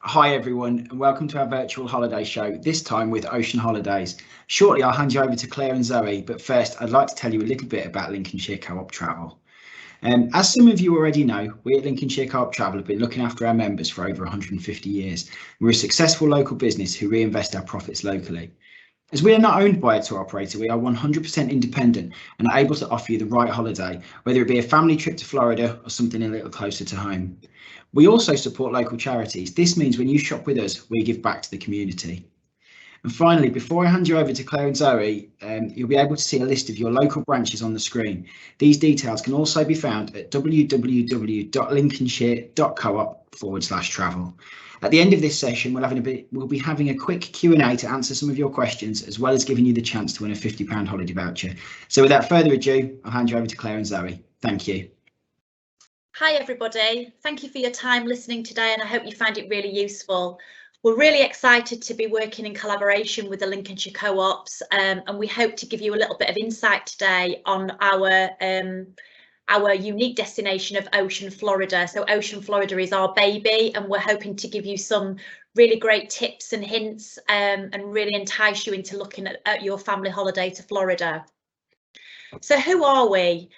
Hi everyone and welcome to our virtual holiday show, this time with Ocean Holidays. Shortly I'll hand you over to Claire and Zoe, but first I'd like to tell you a little bit about Lincolnshire Co-op Travel. As some of you already know, we at Lincolnshire Co-op Travel have been looking after our members for over 150 years. We're a successful local business who reinvest our profits locally. As we are not owned by a tour operator, we are 100% independent and are able to offer you the right holiday, whether it be a family trip to Florida or something a little closer to home. We also support local charities. This means when you shop with us, we give back to the community. And finally, before I hand you over to Claire and Zoe, you'll be able to see a list of your local branches on the screen. These details can also be found at www.lincolnshire.coop/travel. At the end of this session, we'll be having a quick Q&A to answer some of your questions, as well as giving you the chance to win a £50 holiday voucher. So without further ado, I'll hand you over to Claire and Zoe. Thank you. Hi everybody, thank you for your time listening today and I hope you find it really useful. We're really excited to be working in collaboration with the Lincolnshire Co-ops and we hope to give you a little bit of insight today on our unique destination of Ocean Florida. So Ocean Florida is our baby and we're hoping to give you some really great tips and hints and really entice you into looking at your family holiday to Florida. So who are we?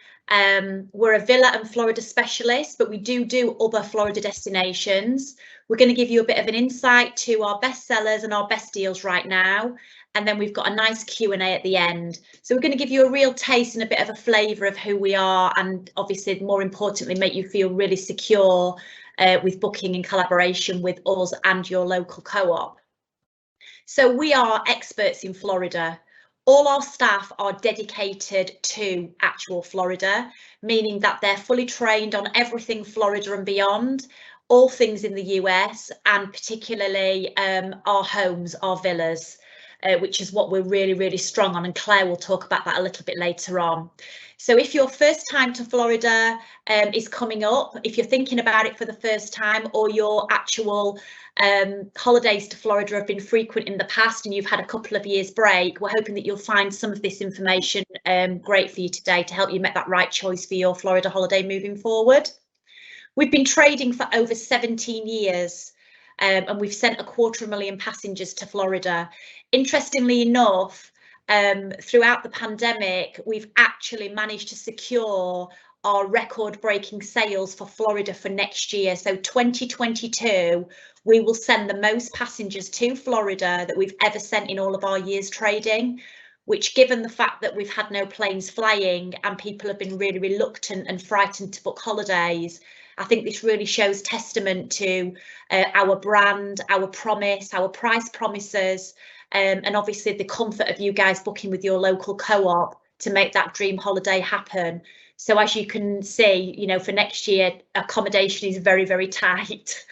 We're a villa and Florida specialist, but we do other Florida destinations. We're going to give you a bit of an insight to our best sellers and our best deals right now. And then we've got a nice Q&A at the end. So we're going to give you a real taste and a bit of a flavour of who we are and obviously more importantly make you feel really secure with booking in collaboration with us and your local co-op. So we are experts in Florida. All our staff are dedicated to actual Florida, meaning that they're fully trained on everything Florida and beyond, all things in the US and particularly our homes, our villas, which is what we're really strong on, and Claire will talk about that a little bit later on. So if your first time to Florida is coming up, if you're thinking about it for the first time or your actual holidays to Florida have been frequent in the past and you've had a couple of years break, we're hoping that you'll find some of this information great for you today to help you make that right choice for your Florida holiday moving forward. We've been trading for over 17 years and we've sent 250,000 passengers to Florida. Interestingly enough, throughout the pandemic, we've actually managed to secure our record-breaking sales for Florida for next year. So 2022, we will send the most passengers to Florida that we've ever sent in all of our years trading, which given the fact that we've had no planes flying and people have been really reluctant and frightened to book holidays, I think this really shows testament to our brand, our promise, our price promises, and obviously the comfort of you guys booking with your local co-op to make that dream holiday happen. So as you can see, you know, for next year, accommodation is very tight.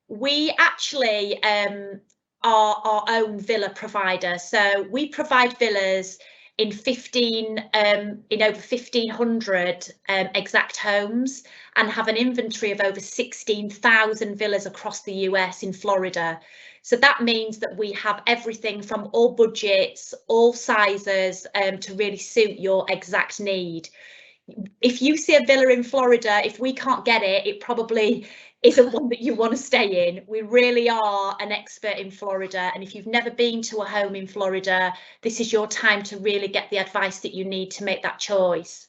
We actually are our own villa provider. So we provide villas in over 1,500 exact homes and have an inventory of over 16,000 villas across the US in Florida. So that means that we have everything from all budgets, all sizes to really suit your exact need. If you see a villa in Florida, if we can't get it, it probably isn't one that you want to stay in. We really are an expert in Florida, and if you've never been to a home in Florida, this is your time to really get the advice that you need to make that choice.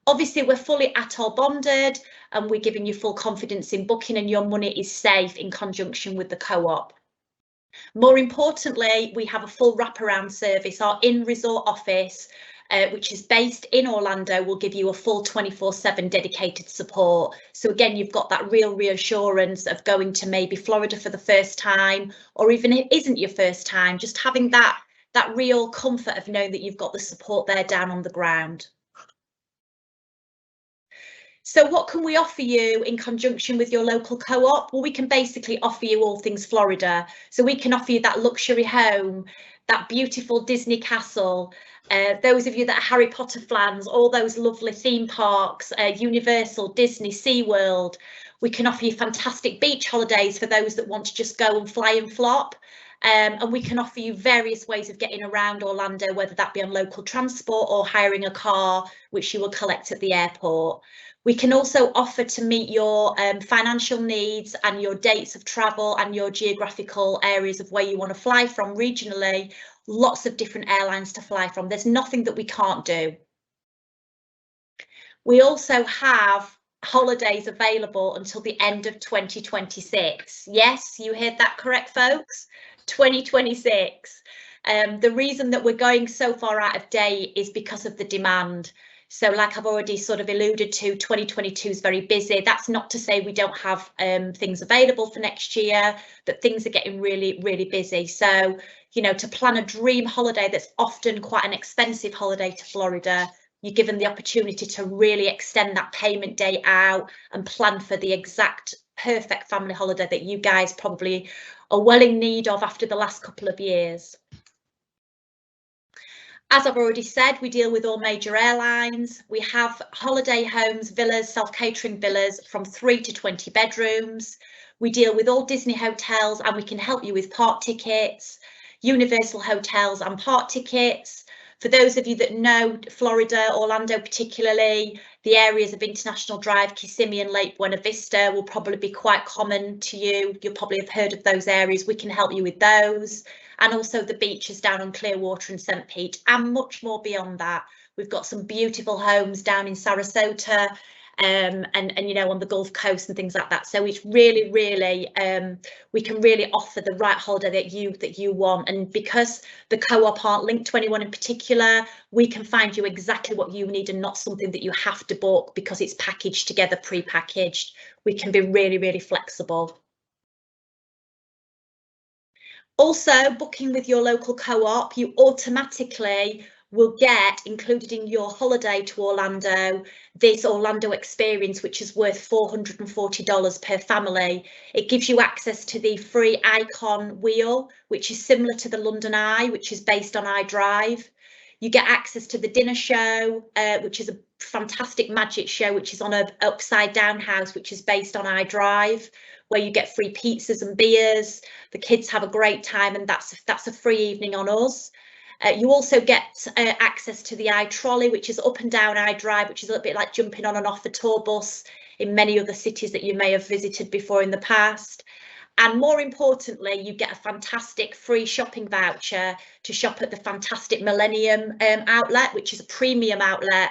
Obviously, we're fully ATOL bonded and we're giving you full confidence in booking, and your money is safe in conjunction with the co-op. More importantly, we have a full wraparound service. Our in-resort office, which is based in Orlando, will give you a full 24/7 dedicated support. So again, you've got that real reassurance of going to maybe Florida for the first time, or even if it isn't your first time, just having that real comfort of knowing that you've got the support there down on the ground. So what can we offer you in conjunction with your local co-op? Well, we can basically offer you all things Florida. So we can offer you that luxury home, that beautiful Disney castle, those of you that are Harry Potter fans, all those lovely theme parks, Universal, Disney, SeaWorld. We can offer you fantastic beach holidays for those that want to just go and fly and flop. And we can offer you various ways of getting around Orlando, whether that be on local transport or hiring a car, which you will collect at the airport. We can also offer to meet your financial needs and your dates of travel and your geographical areas of where you want to fly from regionally. Lots of different airlines to fly from. There's nothing that we can't do. We also have holidays available until the end of 2026. Yes, you heard that correct, folks. 2026. The reason that we're going so far out of date is because of the demand. So like I've already sort of alluded to, 2022 is very busy. That's not to say we don't have things available for next year, but things are getting really, really busy. So, you know, to plan a dream holiday that's often quite an expensive holiday to Florida, you're given the opportunity to really extend that payment date out and plan for the exact perfect family holiday that you guys probably are well in need of after the last couple of years. As I've already said, we deal with all major airlines. We have holiday homes, villas, self-catering villas from 3 to 20 bedrooms. We deal with all Disney hotels, and we can help you with park tickets, Universal hotels and park tickets. For those of you that know Florida, Orlando particularly, the areas of International Drive, Kissimmee and Lake Buena Vista will probably be quite common to you. You'll probably have heard of those areas. We can help you with those. And also the beaches down on Clearwater and St. Pete, and much more beyond that. We've got some beautiful homes down in Sarasota and you know, on the Gulf Coast and things like that. So it's really, really, we can really offer the right holiday that you want. And because the co-op aren't linked to anyone in particular, we can find you exactly what you need and not something that you have to book because it's packaged together, pre-packaged. We can be really, really flexible. Also, booking with your local co-op, you automatically will get included in your holiday to Orlando, this Orlando experience, which is worth $440 per family. It gives you access to the free Icon wheel, which is similar to the London Eye, which is based on iDrive. You get access to the dinner show, which is a fantastic magic show, which is on an upside down house, which is based on iDrive, where you get free pizzas and beers. The kids have a great time, and that's a free evening on us. You also get access to the iTrolley, which is up and down iDrive, which is a little bit like jumping on and off the tour bus in many other cities that you may have visited before in the past. And more importantly, you get a fantastic free shopping voucher to shop at the fantastic Millennium outlet, which is a premium outlet.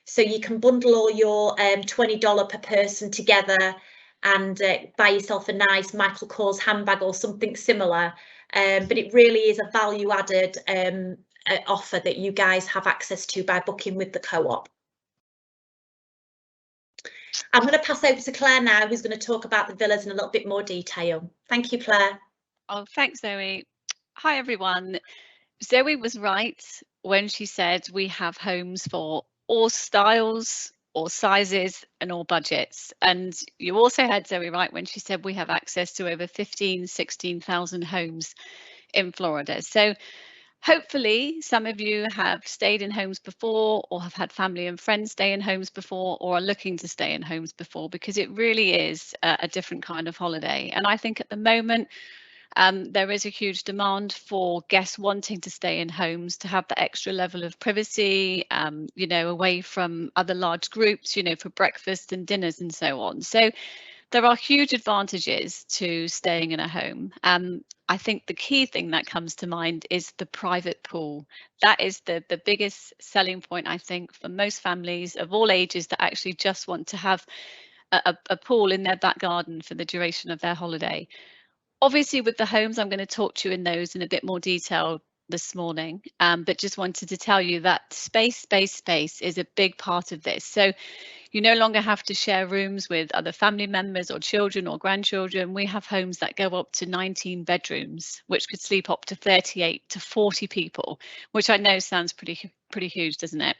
So you can bundle all your $20 per person together and buy yourself a nice Michael Kors handbag or something similar. But it really is a value added offer that you guys have access to by booking with the co-op. I'm going to pass over to Claire now, who's going to talk about the villas in a little bit more detail. Thank you, Claire. Oh, thanks, Zoe. Hi, everyone. Zoe was right when she said we have homes for all styles, all sizes and all budgets. And you also had Zoe right when she said we have access to over 16,000 homes in Florida. So hopefully some of you have stayed in homes before, or have had family and friends stay in homes before, or are looking to stay in homes before, because it really is a different kind of holiday. And I think at the moment there is a huge demand for guests wanting to stay in homes, to have the extra level of privacy, you know, away from other large groups, you know, for breakfast and dinners and so on. So there are huge advantages to staying in a home. I think the key thing that comes to mind is the private pool. That is the biggest selling point, I think, for most families of all ages that actually just want to have a pool in their back garden for the duration of their holiday. Obviously, with the homes, I'm going to talk to you in those in a bit more detail this morning, but just wanted to tell you that space is a big part of this. So you no longer have to share rooms with other family members or children or grandchildren. We have homes that go up to 19 bedrooms, which could sleep up to 38 to 40 people, which I know sounds pretty huge, doesn't it?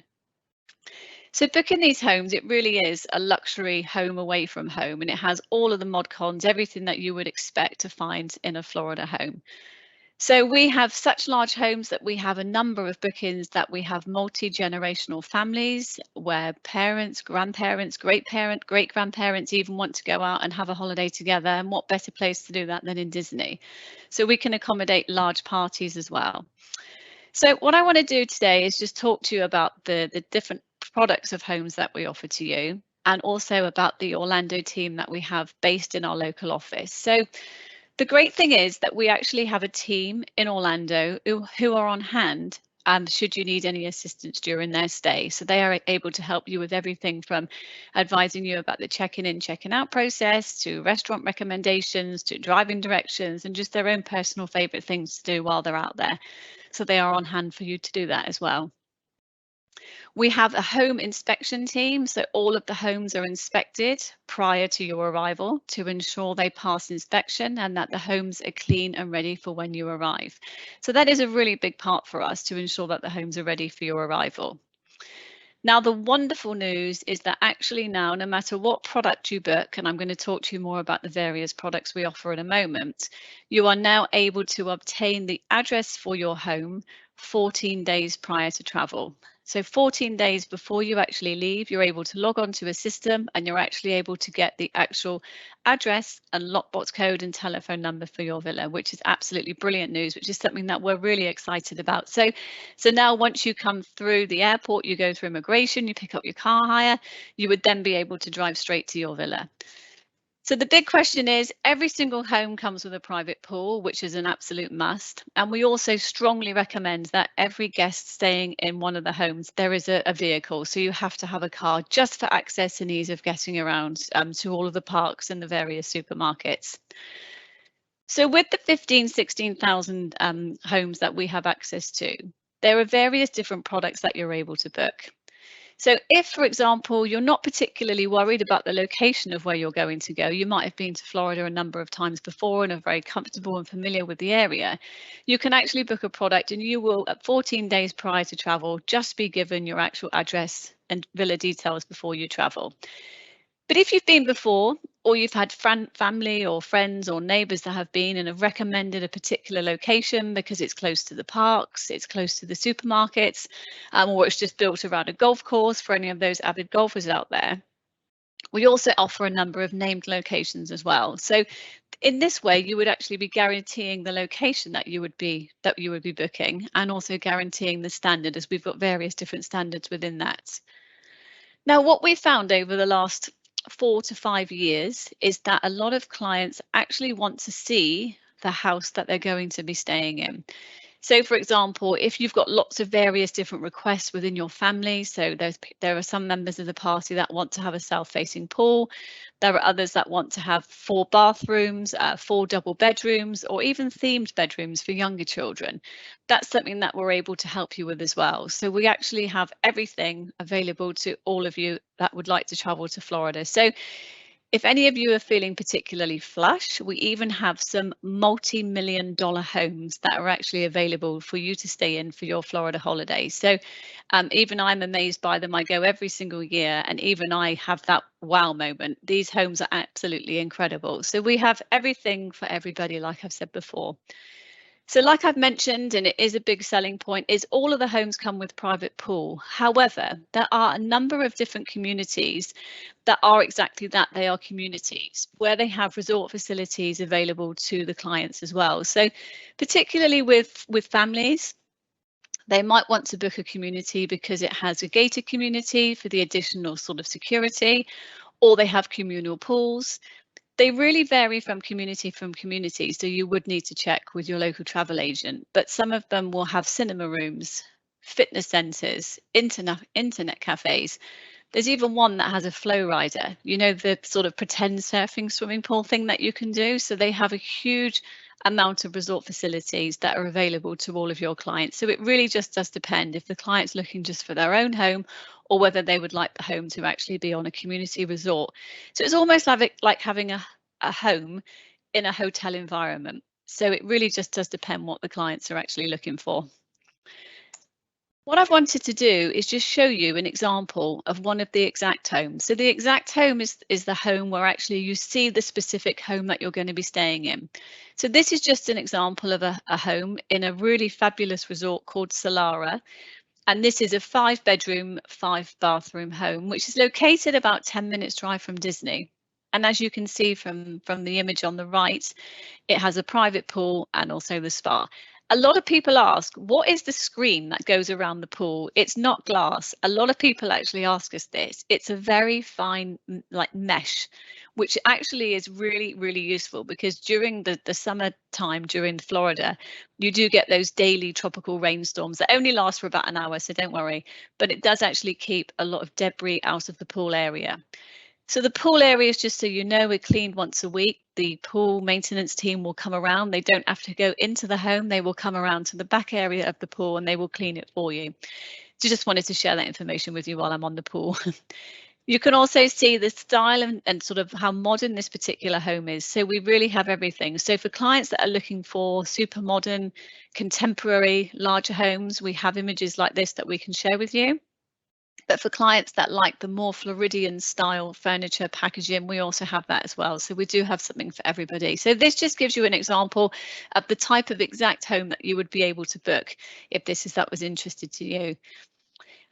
So booking these homes, it really is a luxury home away from home, and it has all of the mod cons, everything that you would expect to find in a Florida home. So we have such large homes that we have a number of bookings that we have multi-generational families where parents, grandparents, great-grandparents even want to go out and have a holiday together. And what better place to do that than in Disney? So we can accommodate large parties as well. So what I want to do today is just talk to you about the different products of homes that we offer to you. and also about the Orlando team that we have based in our local office. So the great thing is that we actually have a team in Orlando who are on hand should you need any assistance during their stay. So they are able to help you with everything from advising you about the check-in and check-in out process, to restaurant recommendations, to driving directions, and just their own personal favorite things to do while they're out there. So they are on hand for you to do that as well. We have a home inspection team, so all of the homes are inspected prior to your arrival to ensure they pass inspection and that the homes are clean and ready for when you arrive. So that is a really big part for us, to ensure that the homes are ready for your arrival. Now, the wonderful news is that actually now, no matter what product you book, and I'm going to talk to you more about the various products we offer in a moment, you are now able to obtain the address for your home 14 days prior to travel. So 14 days before you actually leave, you're able to log on to a system and you're actually able to get the actual address and lockbox code and telephone number for your villa, which is absolutely brilliant news, which is something that we're really excited about. So now once you come through the airport, you go through immigration, you pick up your car hire, you would then be able to drive straight to your villa. So the big question is, every single home comes with a private pool, which is an absolute must. And we also strongly recommend that every guest staying in one of the homes, there is a vehicle. So you have to have a car just for access and ease of getting around to all of the parks and the various supermarkets. So with the 16,000 homes that we have access to, there are various different products that you're able to book. So if, for example, you're not particularly worried about the location of where you're going to go, you might have been to Florida a number of times before and are very comfortable and familiar with the area, you can actually book a product and you will, at 14 days prior to travel, just be given your actual address and villa details before you travel. But if you've been before, or you've had family or friends or neighbours that have been and have recommended a particular location because it's close to the parks, it's close to the supermarkets, or it's just built around a golf course for any of those avid golfers out there, we also offer a number of named locations as well. So in this way, you would actually be guaranteeing the location that you would be booking, and also guaranteeing the standard, as we've got various different standards within that. Now, what we found over the last 4 to 5 years is that a lot of clients actually want to see the house that they're going to be staying in. So, for example, if you've got lots of various different requests within your family, so there are some members of the party that want to have a south-facing pool, there are others that want to have 4 bathrooms, 4 double bedrooms, or even themed bedrooms for younger children. That's something that we're able to help you with as well. So we actually have everything available to all of you that would like to travel to Florida. So if any of you are feeling particularly flush, we even have some multi-million-dollar homes that are actually available for you to stay in for your Florida holidays. So even I'm amazed by them. I go every single year, and even I have that wow moment. These homes are absolutely incredible. So we have everything for everybody, like I've said before. So like I've mentioned, and it is a big selling point, is all of the homes come with private pool. However, there are a number of different communities that are exactly that. They are communities where they have resort facilities available to the clients as well. So particularly with families, they might want to book a community because it has a gated community for the additional sort of security, or they have communal pools. They really vary from community, so you would need to check with your local travel agent. But some of them will have cinema rooms, fitness centres, internet cafes. There's even one that has a flow rider, you know, the sort of pretend surfing swimming pool thing that you can do. So they have a huge amount of resort facilities that are available to all of your clients. So it really just does depend if the client's looking just for their own home, or whether they would like the home to actually be on a community resort. So it's almost like having a home in a hotel environment. So it really just does depend what the clients are actually looking for. What I've wanted to do is just show you an example of one of the exact homes. So the exact home is the home where actually you see the specific home that you're going to be staying in. So this is just an example of a home in a really fabulous resort called Solara. And this is a 5-bedroom, 5-bathroom home, which is located about 10 minutes drive from Disney. And as you can see from the image on the right, it has a private pool and also the spa. A lot of people ask, what is the screen that goes around the pool? It's not glass. A lot of people actually ask us this. It's a very fine like mesh, which actually is really, really useful because during the summertime during Florida, you do get those daily tropical rainstorms that only last for about an hour, so don't worry. But it does actually keep a lot of debris out of the pool area. So the pool areas, just so you know, are cleaned once a week. The pool maintenance team will come around. They don't have to go into the home. They will come around to the back area of the pool and they will clean it for you. So just wanted to share that information with you while I'm on the pool. You can also see the style and sort of how modern this particular home is. So we really have everything. So for clients that are looking for super modern, contemporary, larger homes, we have images like this that we can share with you. But for clients that like the more Floridian style furniture packaging, we also have that as well. So we do have something for everybody. So this just gives you an example of the type of exact home that you would be able to book if that was interested to you.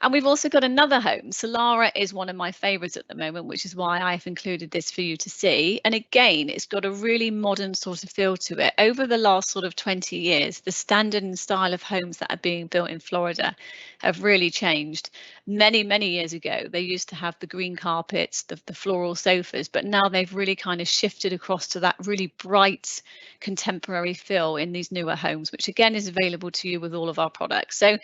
And we've also got another home. Solara is one of my favorites at the moment, which is why I've included this for you to see. And again, it's got a really modern sort of feel to it. Over the last sort of 20 years, the standard and style of homes that are being built in Florida have really changed. Many, many years ago, they used to have the green carpets, the floral sofas, but now they've really kind of shifted across to that really bright contemporary feel in these newer homes, which again is available to you with all of our products. So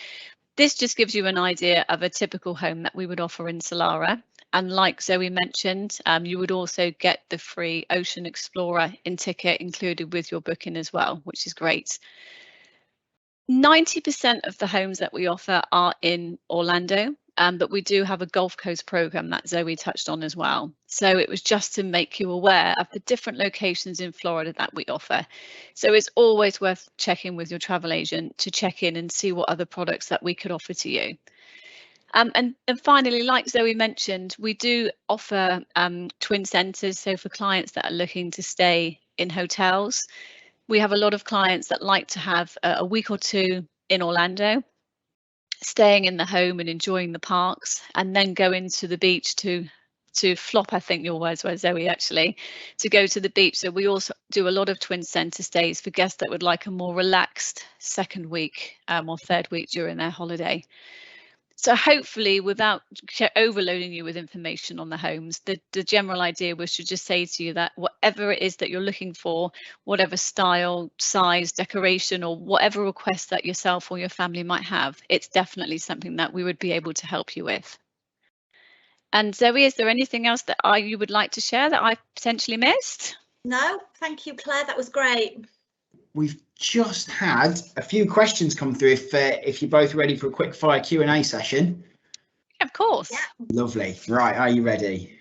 this just gives you an idea of a typical home that we would offer in Solara. And like Zoe mentioned, you would also get the free Ocean Explorer in-ticket included with your booking as well, which is great. 90% of the homes that we offer are in Orlando, but we do have a Gulf Coast program that Zoe touched on as well. So it was just to make you aware of the different locations in Florida that we offer. So it's always worth checking with your travel agent to check in and see what other products that we could offer to you. And finally, like Zoe mentioned, we do offer twin centres. So for clients that are looking to stay in hotels, we have a lot of clients that like to have a week or two in Orlando, staying in the home and enjoying the parks, and then go into the beach to flop, I think your words were, Zoe, actually, to go to the beach. So we also do a lot of twin centre stays for guests that would like a more relaxed second week or third week during their holiday. So hopefully, without overloading you with information on the homes, the general idea was to just say to you that whatever it is that you're looking for, whatever style, size, decoration, or whatever request that yourself or your family might have, it's definitely something that we would be able to help you with. And Zoe, is there anything else that you would like to share that I potentially missed? No, thank you, Claire. That was great. We've just had a few questions come through. If you're both ready for a quick fire Q&A session. Of course. Yeah. Lovely. Right, are you ready?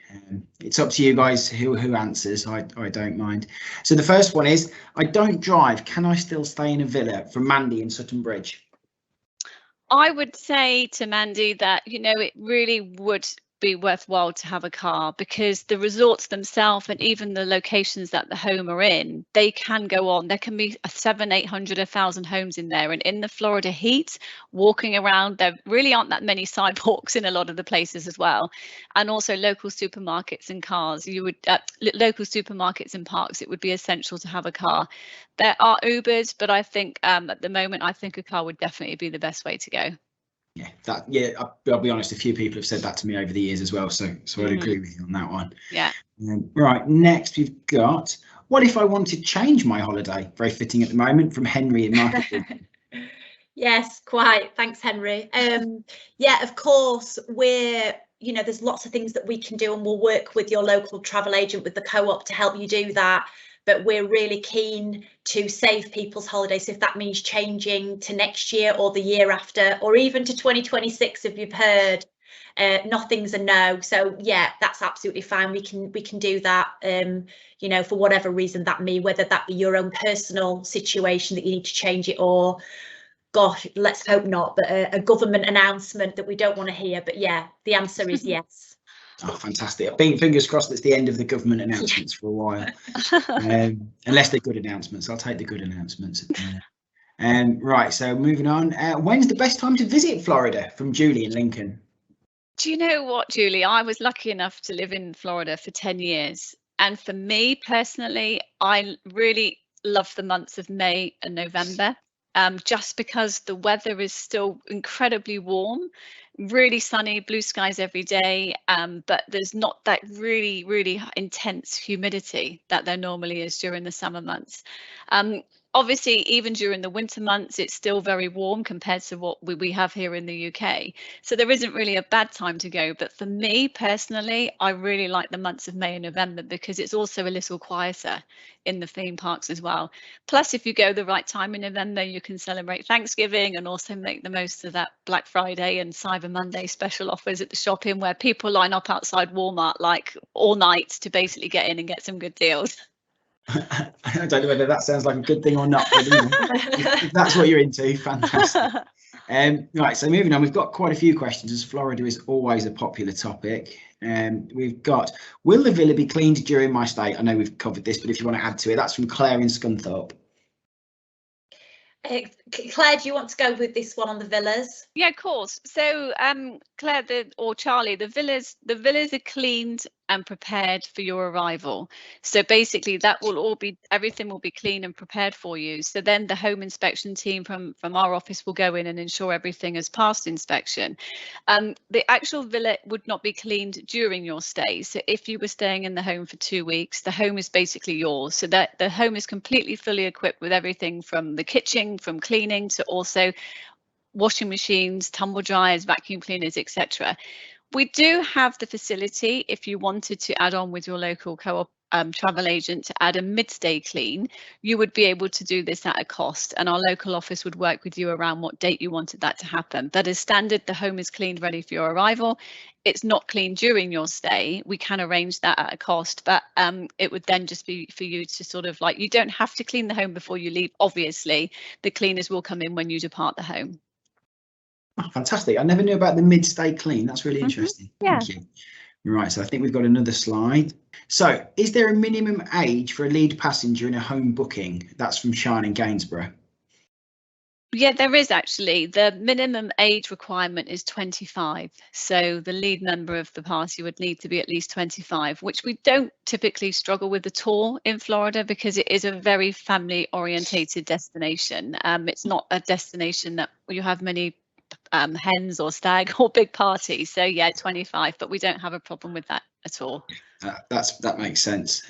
It's up to you guys who answers. I don't mind. So the first one is, I don't drive. Can I still stay in a villa? From Mandy in Sutton Bridge. I would say to Mandy that, you know, it really would be worthwhile to have a car, because the resorts themselves and even the locations that the home are in, they can go on. There can be 700, 800, 1,000 homes in there, and in the Florida heat, walking around, there really aren't that many sidewalks in a lot of the places as well. And also local supermarkets and cars, you would local supermarkets and parks, it would be essential to have a car. There are Ubers, but I think at the moment, I think a car would definitely be the best way to go. Yeah, I'll be honest, a few people have said that to me over the years as well, so I'd agree with you on that one. Yeah. Right, next we've got, what if I want to change my holiday? Very fitting at the moment, from Henry in Market. Yes, quite. Thanks, Henry. Yeah, of course, there's lots of things that we can do, and we'll work with your local travel agent, with the co-op, to help you do that. But we're really keen to save people's holidays. If that means changing to next year or the year after, or even to 2026, if you've heard, nothing's a no. So yeah, that's absolutely fine. We can do that. For whatever reason that may, whether that be your own personal situation that you need to change it, or, gosh, let's hope not, but a government announcement that we don't want to hear. But yeah, the answer is yes. Oh, fantastic. I've been fingers crossed it's the end of the government announcements for a while. Unless they're good announcements. I'll take the good announcements. Right, so moving on. When's the best time to visit Florida? From Julie in Lincoln. Do you know what, Julie? I was lucky enough to live in Florida for 10 years. And for me personally, I really love the months of May and November. just because the weather is still incredibly warm, really sunny, blue skies every day, but there's not that really intense humidity that there normally is during the summer months. Obviously, even during the winter months, it's still very warm compared to what we have here in the UK. So there isn't really a bad time to go. But for me personally, I really like the months of May and November because it's also a little quieter in the theme parks as well. Plus, if you go the right time in November, you can celebrate Thanksgiving and also make the most of that Black Friday and Cyber Monday special offers at the shopping, where people line up outside Walmart like all night to basically get in and get some good deals. I don't know whether that sounds like a good thing or not, but if that's what you're into, fantastic. Right, so moving on, we've got quite a few questions, as Florida is always a popular topic. We've got, will the villa be cleaned during my stay? I know we've covered this, but if you want to add to it, that's from Claire in Scunthorpe. Claire, do you want to go with this one on the villas? Yeah, of course. So Claire or Charlie, the villas are cleaned and prepared for your arrival. So basically that will all be, everything will be clean and prepared for you. So then the home inspection team from our office will go in and ensure everything has passed inspection. The actual villa would not be cleaned during your stay. So if you were staying in the home for 2 weeks, the home is basically yours. So that the home is completely fully equipped with everything from the kitchen, from cleaning to also washing machines, tumble dryers, vacuum cleaners, etc. We do have the facility, if you wanted to add on with your local co-op travel agent to add a mid-stay clean, you would be able to do this at a cost, and our local office would work with you around what date you wanted that to happen. But as standard, the home is cleaned ready for your arrival. It's not cleaned during your stay. We can arrange that at a cost, but it would then just be for you to sort of like, you don't have to clean the home before you leave. Obviously, the cleaners will come in when you depart the home. Oh, fantastic. I never knew about the mid-stay clean. That's really interesting. Yeah. Thank you. Right, so I think we've got another slide. So is there a minimum age for a lead passenger in a home booking? That's from Sean in Gainsborough. Yeah, there is actually. The minimum age requirement is 25. So the lead member of the party would need to be at least 25, which we don't typically struggle with at all in Florida because it is a very family orientated destination. It's not a destination that you have many hens or stag or big parties. So yeah, 25, but we don't have a problem with that at all. That makes sense.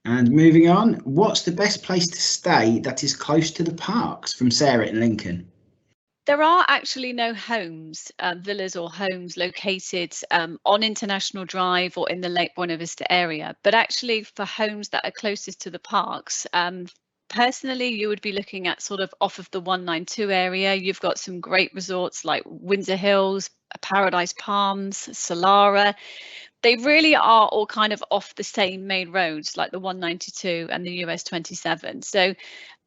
And moving on, what's the best place to stay that is close to the parks? From Sarah in Lincoln. There are actually no homes, villas or homes located on International Drive or in the Lake Buena Vista area, but actually for homes that are closest to the parks, personally, you would be looking at sort of off of the 192 area. You've got some great resorts like Windsor Hills, Paradise Palms, Solara. They really are all kind of off the same main roads like the 192 and the US 27. So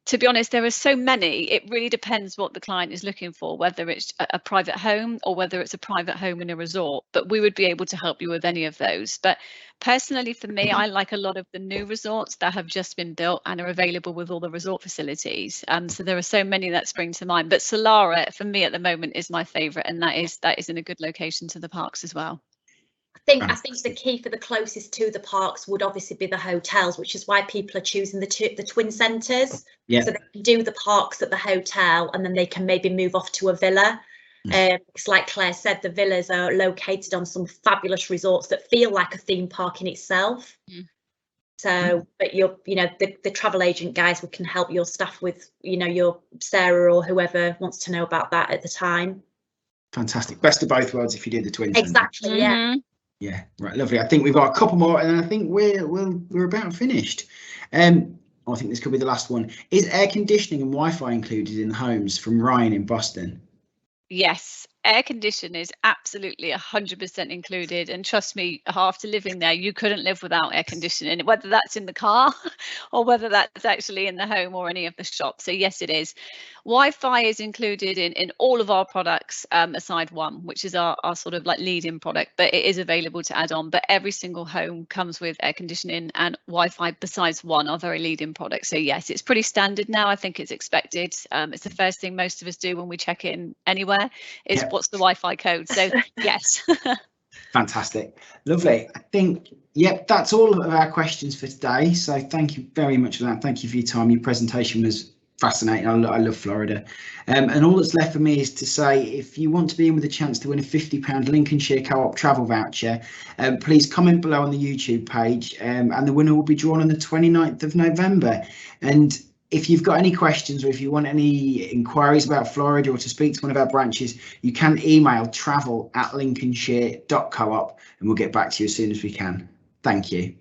to be honest, there are so many, it really depends what the client is looking for, whether it's a private home or whether it's a private home in a resort, but we would be able to help you with any of those. But personally, for me, I like a lot of the new resorts that have just been built and are available with all the resort facilities. So there are so many that spring to mind, but Solara for me at the moment is my favorite, and that is in a good location to the parks as well. I think the key for the closest to the parks would obviously be the hotels, which is why people are choosing the twin centres. Yeah. So they can do the parks at the hotel and then they can maybe move off to a villa. Because like Claire said, the villas are located on some fabulous resorts that feel like a theme park in itself. So, but the travel agent guys, we can help your staff with, your Sarah or whoever wants to know about that at the time. Fantastic. Best of both worlds if you do the twin. Exactly. Yeah. Yeah, right, lovely. I think we've got a couple more, and I think we're about finished. I think this could be the last one. Is air conditioning and Wi-Fi included in the homes? From Ryan in Boston. Yes, air condition is absolutely 100% included, and trust me, after living there, you couldn't live without air conditioning, whether that's in the car or whether that's actually in the home or any of the shops. So yes, it is. Wi-Fi is included in all of our products, aside one, which is our sort of like lead-in product, but it is available to add on. But every single home comes with air conditioning and Wi-Fi besides one, our very lead-in product. So yes, it's pretty standard now. I think it's expected. It's the first thing most of us do when we check in anywhere is what's the Wi-Fi code. So yes. Fantastic, lovely. I think that's all of our questions for today. So thank you very much for that. Thank you for your time. Your presentation was fascinating. I love Florida. And all that's left for me is to say, if you want to be in with a chance to win a £50 Lincolnshire Co-op Travel voucher, please comment below on the YouTube page, and the winner will be drawn on the 29th of November. And if you've got any questions, or if you want any inquiries about Florida, or to speak to one of our branches, you can email travel@lincolnshire.coop, and we'll get back to you as soon as we can. Thank you.